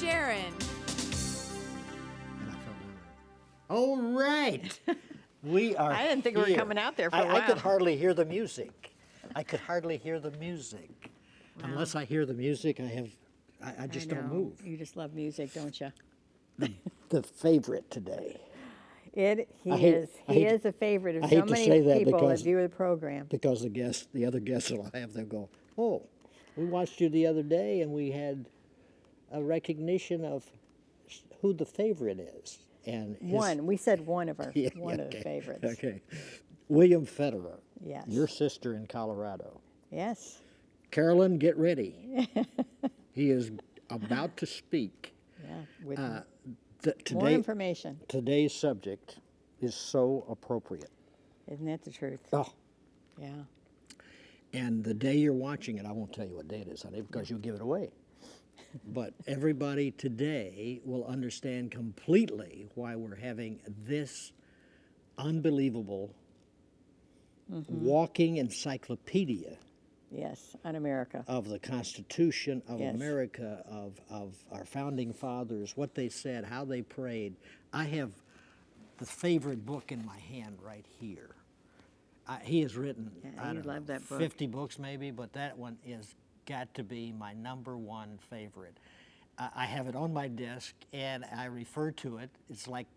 Sharron. And I fell down. All right. We are I didn't think we were here. coming out there for a while. I could hardly hear the music. Unless I hear the music, I just don't move. You just love music, don't you? The favorite today. He is a favorite of so many people that view the program. Because the other guests that I have, they'll go, oh, we watched you the other day and we had a recognition of who the favorite is. And we said one of our one of the favorites. Okay. William Federer. Yes. Your sister in Colorado. Yes. Carolyn, get ready. He is about to speak. Yeah. With more information. Today's subject is so appropriate. Isn't that the truth? Oh. Yeah. And the day you're watching it, I won't tell you what day it is, honey, because you'll give it away. But everybody today will understand completely why we're having this unbelievable walking encyclopedia. Yes, on America. Of the Constitution of America, of our founding fathers, what they said, how they prayed. I have the favorite book in my hand right here. He has written, I don't know, that book. 50 books maybe, but that one is got to be my #1 favorite. I have it on my desk and I refer to it. It's like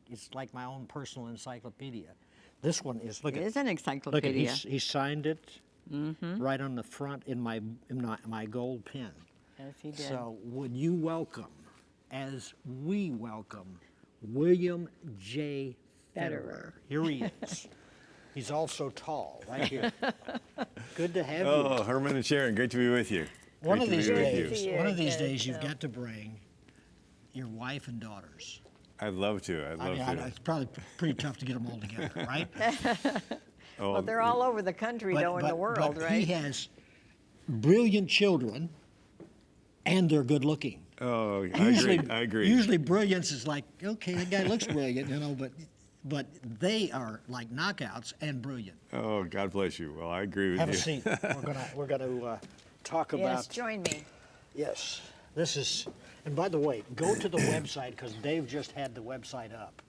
my own personal encyclopedia. This one is, It is an encyclopedia. Look, he signed it right on the front in my gold pen. Yes, he did. So would you welcome, as we welcome, William J. Federer. Here he is. He's also tall, right here. Good to have you. Oh, Herman and Sharron, great to be with you. One of these days, you've got to bring your wife and daughters. I'd love to. It's probably pretty tough to get them all together, right? Well, they're all over the country, in the world, but right? He has brilliant children, and they're good looking. Oh, I agree. Usually brilliance is like, okay, that guy looks brilliant, but they are like knockouts and brilliant. Oh, God bless you. Well, I agree with you. Have a seat. We're gonna talk about. Yes, join me. Yes, this is. And by the way, go to the website because Dave just had the website up.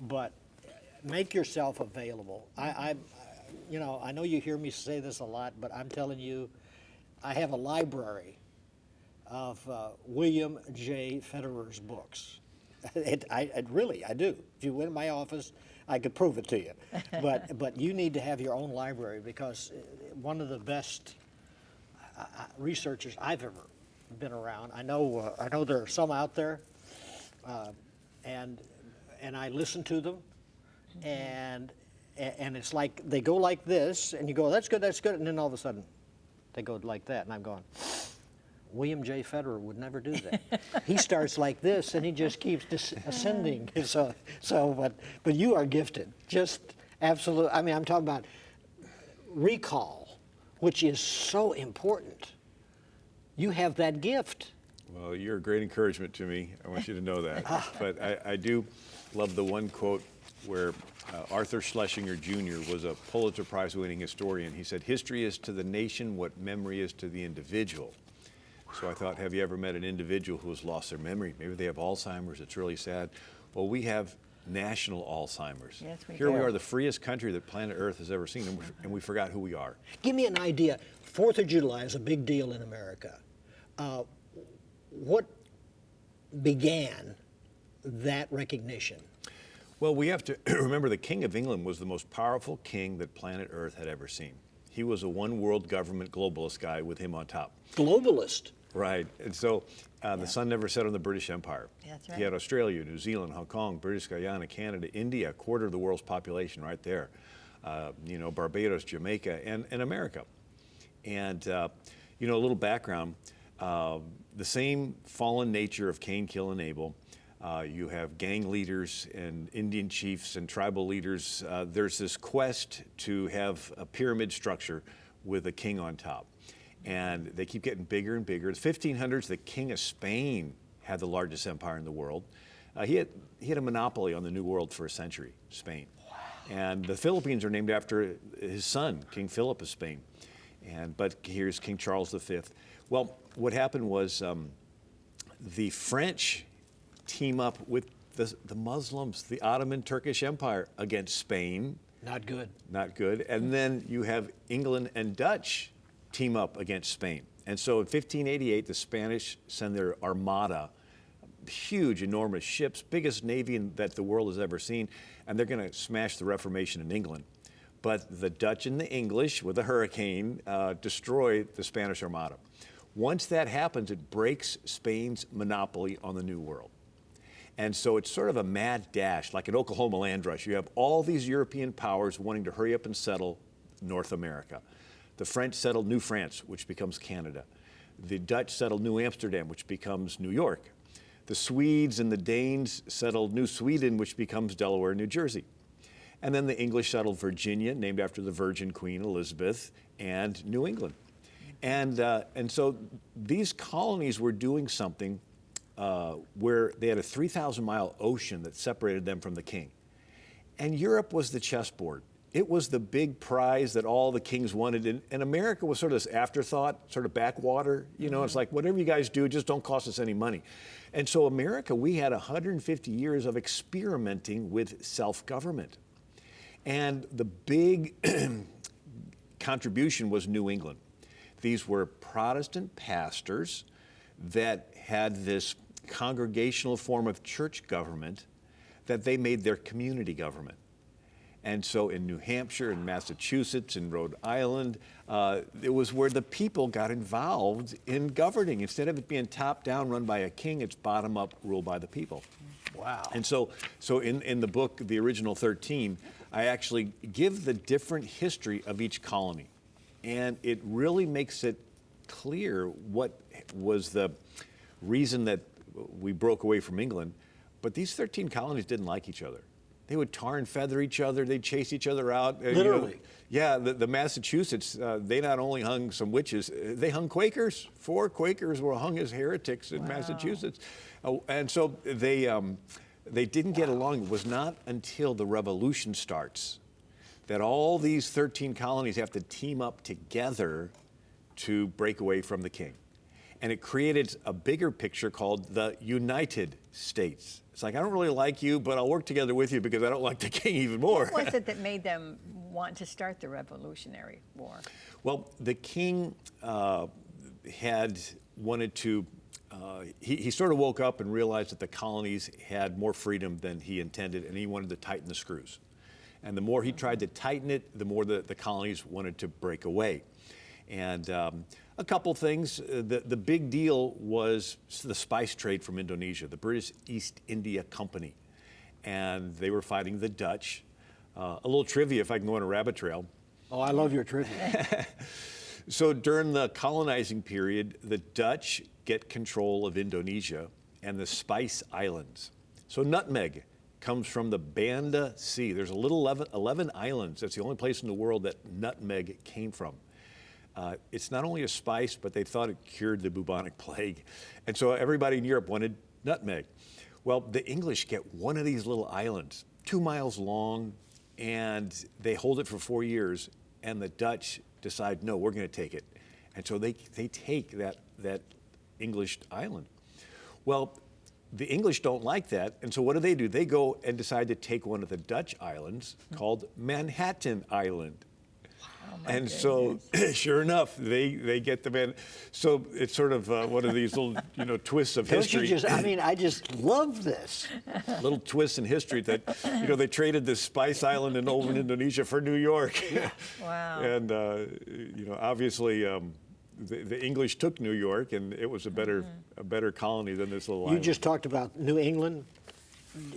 But make yourself available. I know you hear me say this a lot, but I'm telling you, I have a library of William J. Federer's books. I do. If you went in my office, I could prove it to you. But you need to have your own library because one of the best researchers I've ever been around. I know there are some out there, and I listen to them, and it's like they go like this, and you go, that's good, and then all of a sudden, they go like that, and I'm going, William J. Federer would never do that. He starts like this, and he just keeps ascending. But you are gifted, just absolute. I mean, I'm talking about recall, which is so important. You have that gift. Well, you're a great encouragement to me. I want you to know that. But I do love the one quote where Arthur Schlesinger Jr. was a Pulitzer Prize-winning historian. He said, "History is to the nation what memory is to the individual." So I thought, have you ever met an individual who has lost their memory? Maybe they have Alzheimer's. It's really sad. Well, we have national Alzheimer's. Yes, we Here do. we are, the freest country that planet Earth has ever seen, and we forgot who we are. Give me an idea. 4th of July is a big deal in America. What began that recognition? Well, we have to remember the King of England was the most powerful king that planet Earth had ever seen. He was a one world government globalist guy with him on top. Globalist. Right. And so the sun never set on the British Empire. That's right. He had Australia, New Zealand, Hong Kong, British Guyana, Canada, India, a quarter of the world's population right there. Barbados, Jamaica, and America. And, a little background. The same fallen nature of Cain, kill, and Abel. You have gang leaders and Indian chiefs and tribal leaders. There's this quest to have a pyramid structure with a king on top. And they keep getting bigger and bigger. In the 1500s, the King of Spain had the largest empire in the world. He had a monopoly on the New World for a century, Spain. Wow. And the Philippines are named after his son, King Philip of Spain. But here's King Charles V. Well, what happened was the French team up with the Muslims, the Ottoman Turkish Empire, against Spain. Not good. Not good. And then you have England and Dutch team up against Spain. And so in 1588, the Spanish send their armada, huge, enormous ships, biggest navy that the world has ever seen, and they're going to smash the Reformation in England. But the Dutch and the English, with a hurricane, destroy the Spanish armada. Once that happens, it breaks Spain's monopoly on the New World. And so it's sort of a mad dash, like an Oklahoma land rush. You have all these European powers wanting to hurry up and settle North America. The French settled New France, which becomes Canada. The Dutch settled New Amsterdam, which becomes New York. The Swedes and the Danes settled New Sweden, which becomes Delaware, New Jersey. And then the English settled Virginia, named after the Virgin Queen Elizabeth, and New England. And so these colonies were doing something where they had a 3,000-mile ocean that separated them from the king. And Europe was the chessboard. It was the big prize that all the kings wanted. And America was sort of this afterthought, sort of backwater. You know, it's like, whatever you guys do, just don't cost us any money. And so America, we had 150 years of experimenting with self-government. And the big contribution was New England. These were Protestant pastors that had this congregational form of church government that they made their community government. And so in New Hampshire and Massachusetts and Rhode Island, it was where the people got involved in governing. Instead of it being top-down, run by a king, it's bottom-up, ruled by the people. Wow. And so in the book, the original 13, I actually give the different history of each colony. And it really makes it clear what was the reason that we broke away from England. But these 13 colonies didn't like each other. They would tar and feather each other. They'd chase each other out. Literally. Yeah, the Massachusetts, they not only hung some witches, they hung Quakers. 4 Quakers were hung as heretics in Massachusetts. And so they didn't get along. It was not until the Revolution starts that all these 13 colonies have to team up together to break away from the king. And it created a bigger picture called the United States. It's like, I don't really like you, but I'll work together with you because I don't like the king even more. What was it that made them want to start the Revolutionary War? Well, the king had wanted to, he sort of woke up and realized that the colonies had more freedom than he intended, and he wanted to tighten the screws. And the more he tried to tighten it, the more the colonies wanted to break away. And a couple things. The big deal was the spice trade from Indonesia, the British East India Company. And they were fighting the Dutch. A little trivia, if I can go on a rabbit trail. Oh, I love your trivia. So during the colonizing period, the Dutch get control of Indonesia and the Spice Islands. So nutmeg comes from the Banda Sea. There's a little 11 islands. That's the only place in the world that nutmeg came from. It's not only a spice, but they thought it cured the bubonic plague. And so everybody in Europe wanted nutmeg. Well, the English get one of these little islands, 2 miles long, and they hold it for 4 years, and the Dutch decide, no, we're going to take it. And so they take that English island. Well, the English don't like that, and so what do? They go and decide to take one of the Dutch islands called Manhattan Island. And so, sure enough, they get the man. So it's sort of one of these little, twists of history. I just love this. Little twists in history that, they traded this Spice Island in old Indonesia for New York. Wow. And, obviously, the English took New York, and it was a better colony than this little island. You just talked about New England.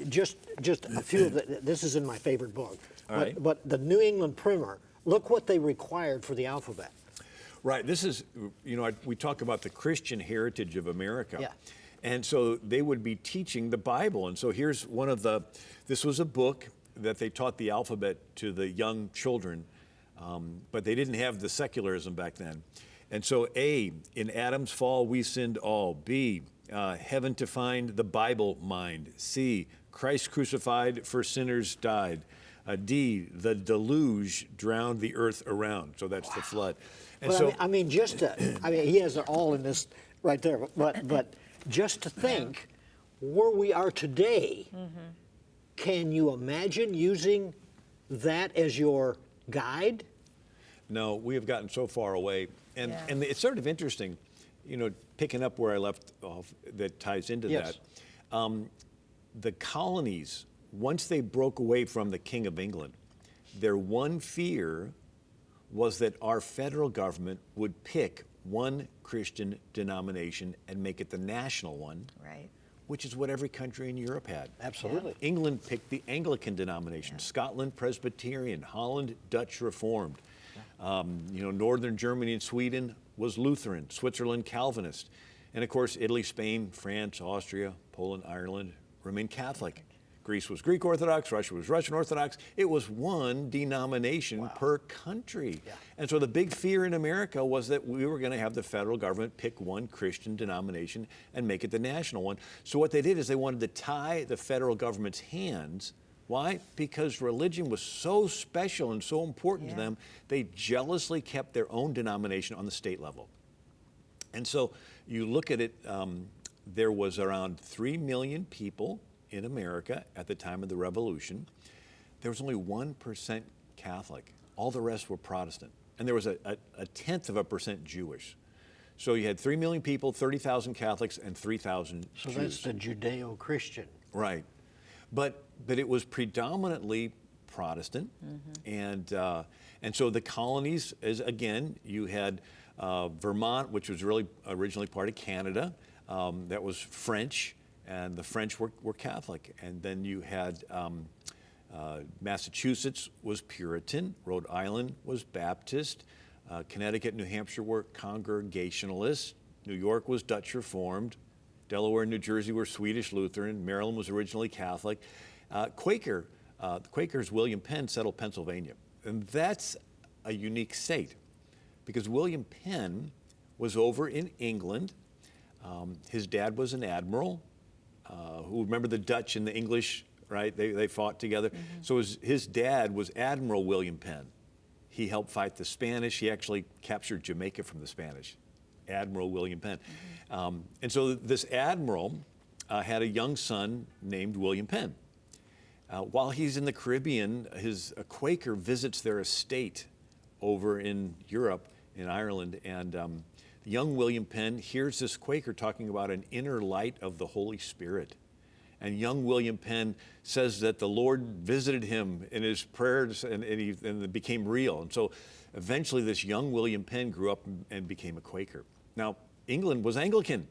Just a few of this is in my favorite book. All right. But the New England primer. Look what they required for the alphabet. Right. This is, we talk about the Christian heritage of America. Yeah. And so they would be teaching the Bible. And so here's this was a book that they taught the alphabet to the young children, but they didn't have the secularism back then. And so A, in Adam's fall, we sinned all. B, heaven to find the Bible mind. C, Christ crucified for sinners died. D, the deluge drowned the earth around. So that's the flood. And he has it all in this right there. But just to think where we are today, can you imagine using that as your guide? No, we have gotten so far away. And, Yeah. and it's sort of interesting, you know, picking up where I left off, that ties into Yes. that. The colonies, once they broke away from the King of England, their one fear was that our federal government would pick one Christian denomination and make it the national one, Right. which is what every country in Europe had. Absolutely. England picked the Anglican denomination, Scotland Presbyterian, Holland Dutch Reformed. You know, Northern Germany and Sweden was Lutheran, Switzerland Calvinist. And of course, Italy, Spain, France, Austria, Poland, Ireland remained Catholic. Greece was Greek Orthodox, Russia was Russian Orthodox. It was one denomination per country. Yeah. And so the big fear in America was that we were going to have the federal government pick one Christian denomination and make it the national one. So what they did is they wanted to tie the federal government's hands. Why? Because religion was so special and so important to them, they jealously kept their own denomination on the state level. And so you look at it, there was around 3 million people in America at the time of the Revolution. There was only 1% Catholic. All the rest were Protestant. And there was a 0.1% Jewish. So you had 3 million people, 30,000 Catholics, and 3,000 So Jews. that's the Judeo-Christian. Right. But it was predominantly Protestant. And so the colonies, is again, you had Vermont, which was really originally part of Canada. That was French, and the French were Catholic. And then you had Massachusetts was Puritan, Rhode Island was Baptist, Connecticut, New Hampshire were Congregationalists, New York was Dutch Reformed, Delaware and New Jersey were Swedish Lutheran, Maryland was originally Catholic. Quaker, the Quakers, William Penn settled Pennsylvania. And that's a unique state because William Penn was over in England. His dad was an admiral who, remember the Dutch and the English, right? They fought together. So his dad was Admiral William Penn. He helped fight the Spanish. He actually captured Jamaica from the Spanish. Admiral William Penn. And so this admiral had a young son named William Penn. While he's in the Caribbean, a Quaker visits their estate over in Europe, in Ireland, and young William Penn hears this Quaker talking about an inner light of the Holy Spirit. And young William Penn says that the Lord visited him in his prayers and it became real. And so eventually this young William Penn grew up and became a Quaker. Now, England was Anglican,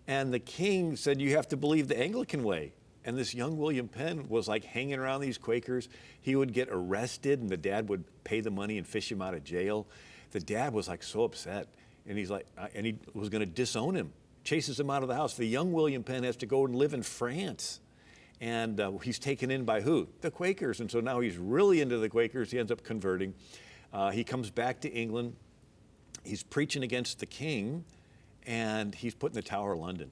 and the king said, you have to believe the Anglican way. And this young William Penn was like hanging around these Quakers. He would get arrested, and the dad would pay the money and fish him out of jail. The dad was like so upset, and he's like, and he was going to disown him, chases him out of the house. The young William Penn has to go and live in France. And he's taken in by who? The Quakers. And so now he's really into the Quakers. He ends up converting. He comes back to England. He's preaching against the king, and he's put in the Tower of London.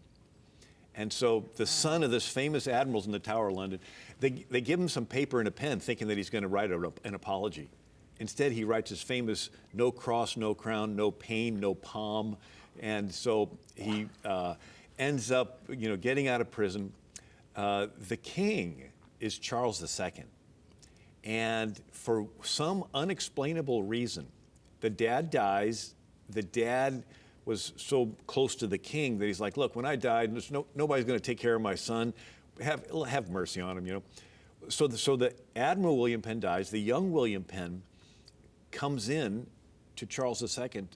And so the son of this famous admiral's in the Tower of London. They give him some paper and a pen thinking that he's going to write an apology. Instead, he writes his famous no cross, no crown, no pain, no palm. And so he ends up, getting out of prison. The king is Charles II. And for some unexplainable reason, the dad dies. The dad was so close to the king that he's like, look, when I die, nobody's going to take care of my son. Have mercy on him, So the Admiral William Penn dies. The young William Penn comes in to Charles II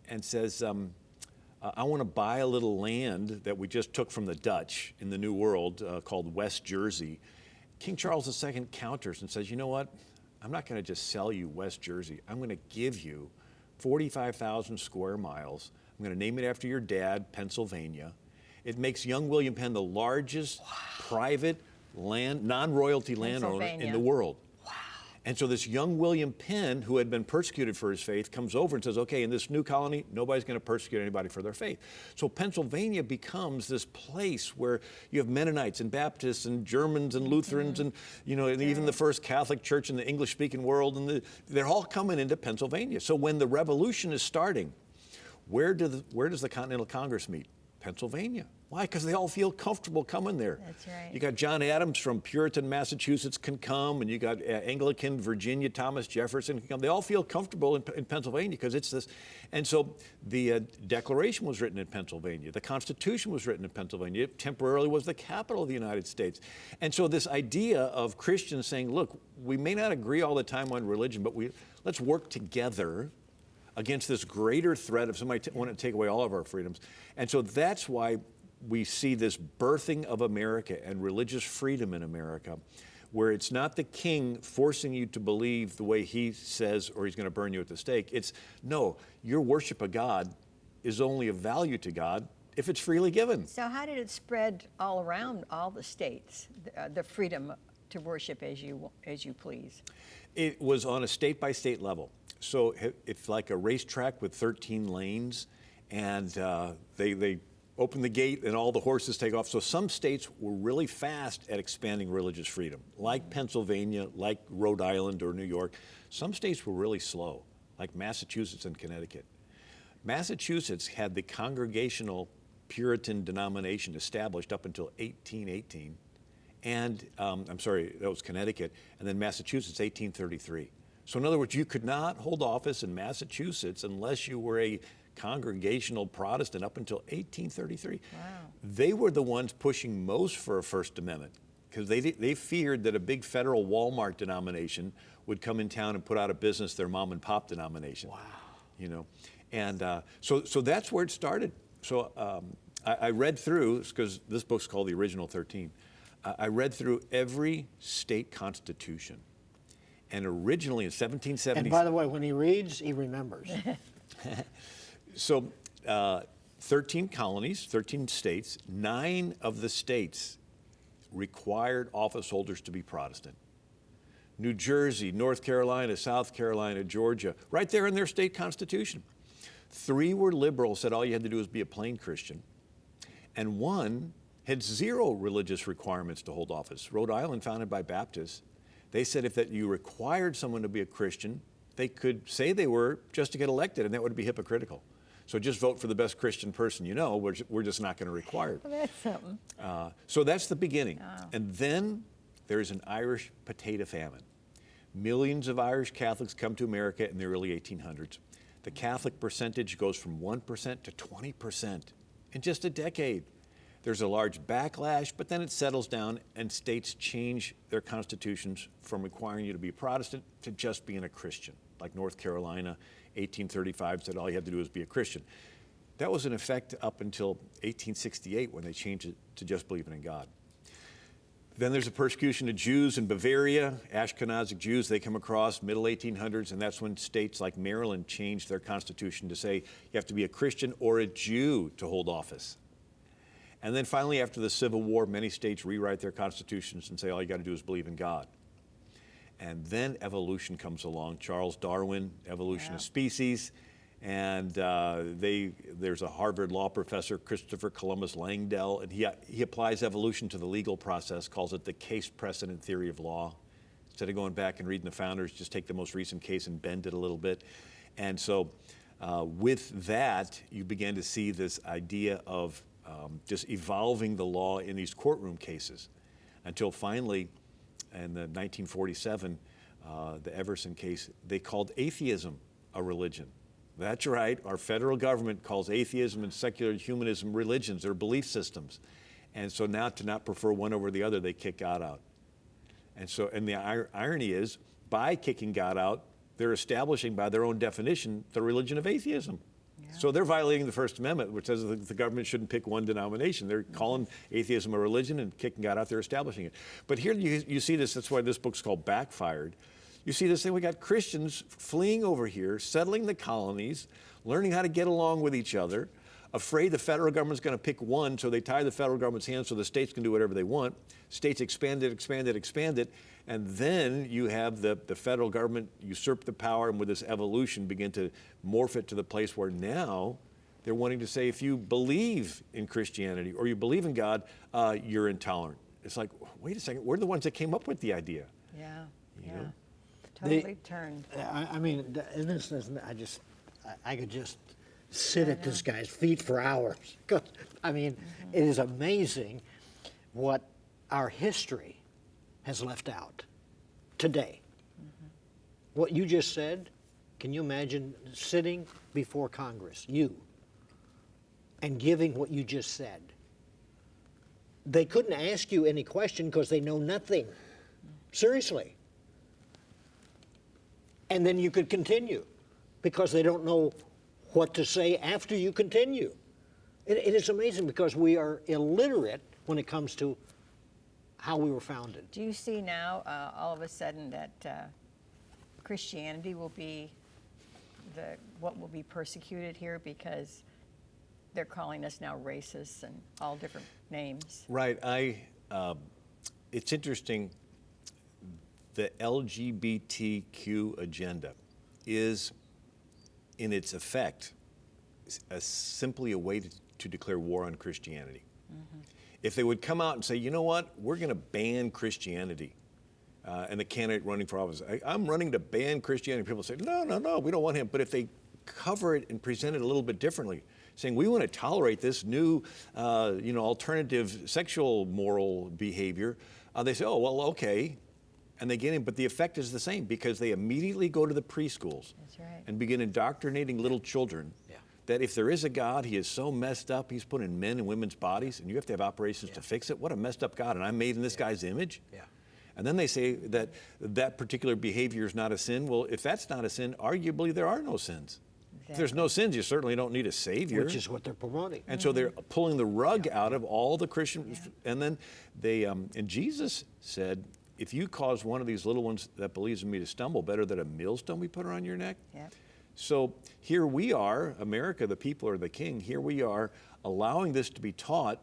and says, I want to buy a little land that we just took from the Dutch in the New World called West Jersey. King Charles II counters and says, you know what? I'm not going to just sell you West Jersey. I'm going to give you 45,000 square miles. I'm going to name it after your dad, Pennsylvania. It makes young William Penn the largest private non-royalty landowner in the world. And so this young William Penn, who had been persecuted for his faith, comes over and says, okay, in this new colony, nobody's going to persecute anybody for their faith. So Pennsylvania becomes this place where you have Mennonites and Baptists and Germans and Lutherans and, and even the first Catholic church in the English-speaking world, and they're all coming into Pennsylvania. So when the revolution is starting, where does the Continental Congress meet? Pennsylvania. Why? Because they all feel comfortable coming there. That's right. You got John Adams from Puritan, Massachusetts can come, and you got Anglican, Virginia, Thomas Jefferson can come. They all feel comfortable in Pennsylvania because it's this. And so the Declaration was written in Pennsylvania. The Constitution was written in Pennsylvania. It temporarily was the capital of the United States. And so this idea of Christians saying, look, we may not agree all the time on religion, but let's work together against this greater threat of somebody wanting to take away all of our freedoms. And so that's why we see this birthing of America and religious freedom in America, where it's not the king forcing you to believe the way he says or he's going to burn you at the stake. It's, no, your worship of God is only of value to God if it's freely given. So how did it spread all around all the states, the freedom to worship as you please? It was on a state-by-state level. So it's like a racetrack with 13 lanes, and they open the gate and all the horses take off. So some states were really fast at expanding religious freedom, like Pennsylvania, like Rhode Island or New York. Some states were really slow, like Massachusetts and Connecticut. Massachusetts had the Congregational Puritan denomination established up until 1818. And, I'm sorry, that was Connecticut, and then Massachusetts, 1833. So in other words, you could not hold office in Massachusetts unless you were a Congregational Protestant up until 1833. Wow. They were the ones pushing most for a First Amendment because they feared that a big federal Walmart denomination would come in town and put out of business their mom and pop denomination. Wow. You know, and so that's where it started. So I read through, because this book's called The Original 13, I read through every state constitution. And originally in 1770. And by the way, when he reads, he remembers. So 13 colonies, 13 states, 9 of the states required office holders to be Protestant. New Jersey, North Carolina, South Carolina, Georgia, right there in their state constitution. 3 were liberal, said all you had to do was be a plain Christian. And 1 had 0 religious requirements to hold office. Rhode Island, founded by Baptists, they said if that you required someone to be a Christian, they could say they were just to get elected, and that would be hypocritical. So just vote for the best Christian person you know. We're just not going to require it. Well, that's something. So that's the beginning. Wow. And then there's an Irish potato famine. Millions of Irish Catholics come to America in the early 1800s. The Catholic percentage goes from 1% to 20% in just a decade. There's a large backlash, but then it settles down and states change their constitutions from requiring you to be a Protestant to just being a Christian. Like North Carolina, 1835 said all you had to do was be a Christian. That was in effect up until 1868 when they changed it to just believing in God. Then there's a persecution of Jews in Bavaria, Ashkenazic Jews. They come across middle 1800s, and that's when states like Maryland changed their constitution to say you have to be a Christian or a Jew to hold office. And then finally, after the Civil War, many states rewrite their constitutions and say all you got to do is believe in God. And then evolution comes along. Charles Darwin, Evolution of Species, and there's a Harvard law professor, Christopher Columbus Langdell, and he applies evolution to the legal process, calls it the case precedent theory of law. Instead of going back and reading the founders, just take the most recent case and bend it a little bit. And so with that, you begin to see this idea of just evolving the law in these courtroom cases until finally, in the 1947, the Everson case, they called atheism a religion. That's right, our federal government calls atheism and secular humanism religions, they're belief systems. And so now to not prefer one over the other, they kick God out. And so, and the irony is, by kicking God out, they're establishing by their own definition the religion of atheism. Yeah. So they're violating the First Amendment, which says that the government shouldn't pick one denomination. They're calling atheism a religion and kicking God out, they're establishing it. But here you see this, that's why this book's called Backfired. You see this thing, we got Christians fleeing over here, settling the colonies, learning how to get along with each other, afraid the federal government's going to pick one, so they tie the federal government's hands so the states can do whatever they want. States expanded, and then you have the federal government usurp the power and with this evolution begin to morph it to the place where now they're wanting to say if you believe in Christianity or you believe in God, you're intolerant. It's like, wait a second, we're the ones that came up with the idea. Yeah, you know? Totally turned. I mean, in this, I could just sit at this guy's feet for hours. 'Cause, I mean, it is amazing what our history has left out today. What you just said, can you imagine sitting before Congress, you, and giving what you just said? They couldn't ask you any question because they know nothing. Seriously. And then you could continue because they don't know what to say after you continue. It is amazing because we are illiterate when it comes to how we were founded. Do you see now, all of a sudden, that Christianity will be what will be persecuted here because they're calling us now racists and all different names? Right. It's interesting. The LGBTQ agenda is, in its effect, simply a way to declare war on Christianity. If they would come out and say, you know what, we're going to ban Christianity, and the candidate running for office, I'm running to ban Christianity, people say, no, we don't want him. But if they cover it and present it a little bit differently, saying we want to tolerate this new, alternative sexual moral behavior, they say, oh, well, okay. And they get in, but the effect is the same because they immediately go to the preschools and begin indoctrinating little children that if there is a God, he is so messed up, he's put in men and women's bodies, and you have to have operations to fix it. What a messed up God, and I'm made in this guy's image? And then they say that that particular behavior is not a sin. Well, if that's not a sin, arguably there are no sins. If there's no sins, you certainly don't need a savior. Which is what they're promoting. And so they're pulling the rug out of all the Christians. And then they, and Jesus said, if you cause one of these little ones that believes in me to stumble, better than a millstone we put around your neck. So here we are, America, the people are the king. Here we are allowing this to be taught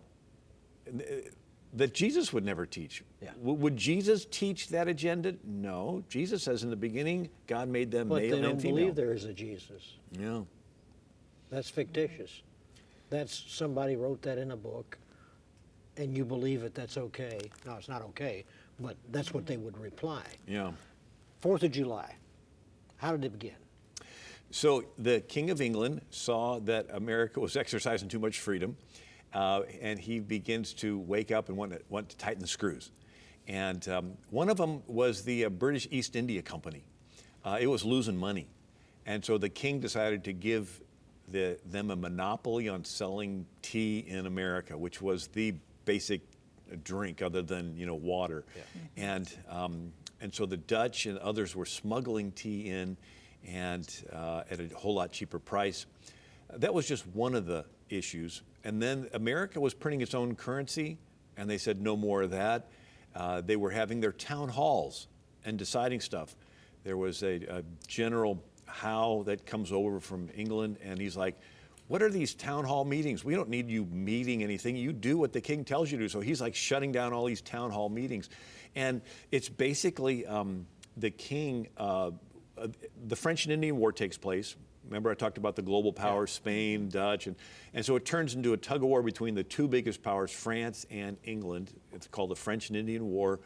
that Jesus would never teach. Would Jesus teach that agenda? No. Jesus says in the beginning, God made them male and female. But they don't believe there is a Jesus. Yeah. That's fictitious. That's somebody wrote that in a book, and you believe it, that's okay. No, it's not okay, but that's what they would reply. 4th of July, how did it begin? So the King of England saw that America was exercising too much freedom, and he begins to wake up and want to tighten the screws. And one of them was the British East India Company. It was losing money. And so the king decided to give them a monopoly on selling tea in America, which was the basic drink other than water. And so the Dutch and others were smuggling tea in and at a whole lot cheaper price. That was just one of the issues. And then America was printing its own currency, and they said no more of that. They were having their town halls and deciding stuff. There was a General Howe that comes over from England, and he's like, what are these town hall meetings? We don't need you meeting anything. You do what the king tells you to. So he's like shutting down all these town hall meetings. And it's basically the king, the French and Indian War takes place. Remember I talked about the global powers, Spain, Dutch, and so it turns into a tug of war between the two biggest powers, France and England. It's called the French and Indian War,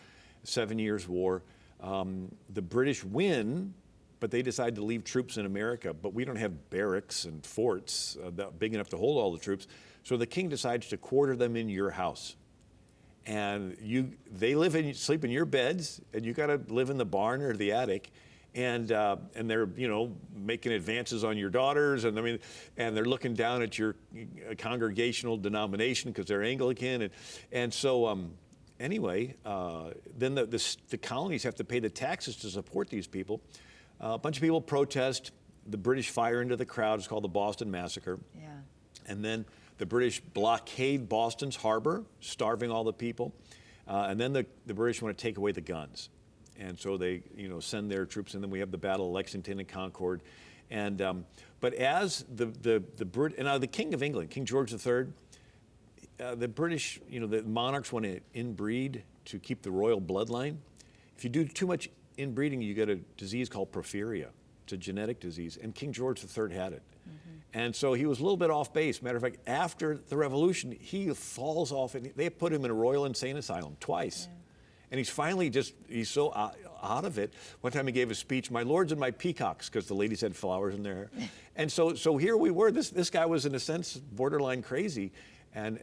7 Years' War. The British win, but they decide to leave troops in America. But we don't have barracks and forts that big enough to hold all the troops. So the king decides to quarter them in your house. And they sleep in your beds, and you got to live in the barn or the attic. And they're making advances on your daughters, and they're looking down at your congregational denomination because they're Anglican, and so anyway, then the colonies have to pay the taxes to support these people. A bunch of people protest. The British fire into the crowd. It's called the Boston Massacre. And then the British blockade Boston's harbor, starving all the people, and then the British want to take away the guns. And so they, send their troops, and then we have the Battle of Lexington and Concord, and but as the King of England, King George III, the British, the monarchs want to inbreed to keep the royal bloodline. If you do too much inbreeding, you get a disease called porphyria. It's a genetic disease, and King George III had it. And so he was a little bit off base. Matter of fact, after the Revolution, he falls off, and they put him in a royal insane asylum twice. And he's finally he's so out of it. One time he gave a speech, "My lords and my peacocks," because the ladies had flowers in their hair. And so here we were. This guy was in a sense borderline crazy, and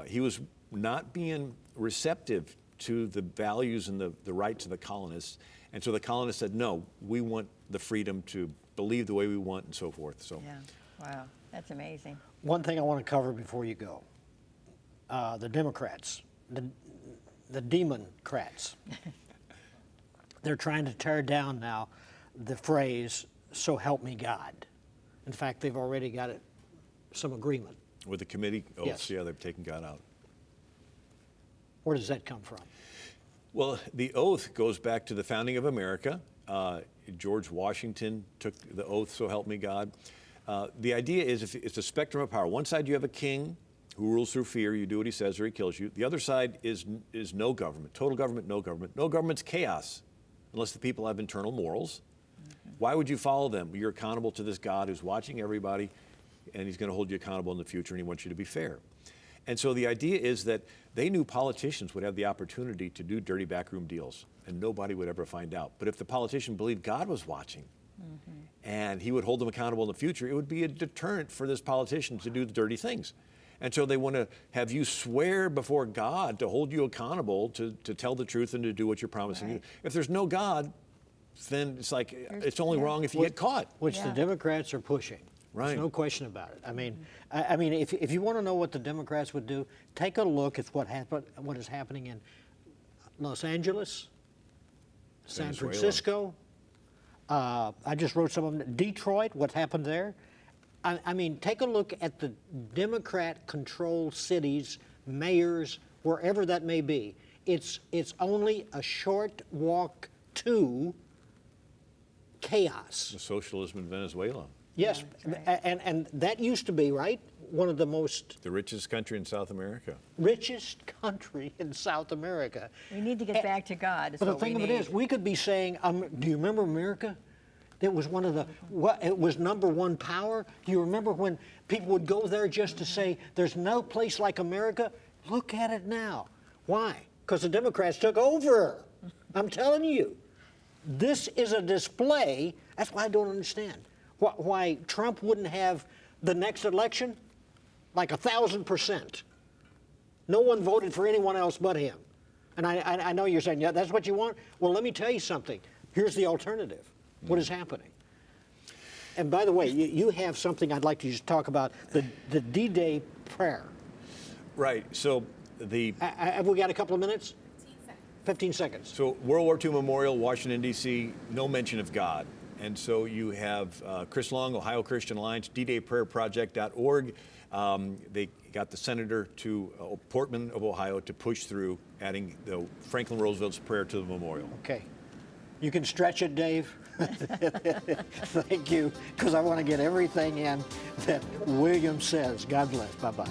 he was not being receptive to the values and the rights of the colonists. And so the colonists said, "No, we want the freedom to believe the way we want," and so forth. So Yeah. Wow. That's amazing. One thing I want to cover before you go, the Democrats, the Democrats. They're trying to tear down now the phrase, "so help me God." In fact, they've already got some agreement. with the committee oaths, Yes. yeah, they've taken God out. Where does that come from? Well, the oath goes back to the founding of America. George Washington took the oath, "So help me God." The idea is, if it's a spectrum of power. One side you have a king who rules through fear. You do what he says or he kills you. The other side is no government, total government, no government. No government's chaos unless the people have internal morals. Why would you follow them? You're accountable to this God who's watching everybody, and he's going to hold you accountable in the future, and he wants you to be fair. And so the idea is that they knew politicians would have the opportunity to do dirty backroom deals, and nobody would ever find out. But if the politician believed God was watching, and he would hold them accountable in the future, it would be a deterrent for this politician to do the dirty things. And so they want to have you swear before God to hold you accountable, to tell the truth and to do what you're promising. Right. If there's no God, then it's like, it's only wrong if you get caught. Which the Yeah. Democrats are pushing. Right. There's no question about it. I mean, if you want to know what the Democrats would do, take a look at what is happening in Los Angeles, San Venezuela. Francisco. I just wrote some of them. Detroit, what happened there. I mean, take a look at the Democrat-controlled cities, mayors, wherever that may be. It's only a short walk to chaos. The socialism in Venezuela, Yes, that's right. and that used to be, right, one of the most the richest country in South America. richest country in South America. We need to get back to God. Is But the what we thing of it need. is, we could be saying, do you remember America? It was one of the, it was #1 power. Do you remember when people would go there just to say, there's no place like America? Look at it now. Why? Because the Democrats took over. I'm telling you. This is a display. That's why I don't understand. Why Trump wouldn't have the next election? Like 1,000%. No one voted for anyone else but him. And I know you're saying, yeah, that's what you want? Well, let me tell you something. Here's the alternative. What is happening? And by the way, you have something I'd like to just talk about, the D-Day prayer. Right, so Have we got a couple of minutes? 15 seconds. So World War II Memorial, Washington, D.C., no mention of God. And so you have Chris Long, Ohio Christian Alliance, ddayprayerproject.org. They got the senator to Portman of Ohio to push through adding the Franklin Roosevelt's prayer to the memorial. Okay. You can stretch it, Dave. Thank you, because I want to get everything in that William says. God bless. Bye-bye.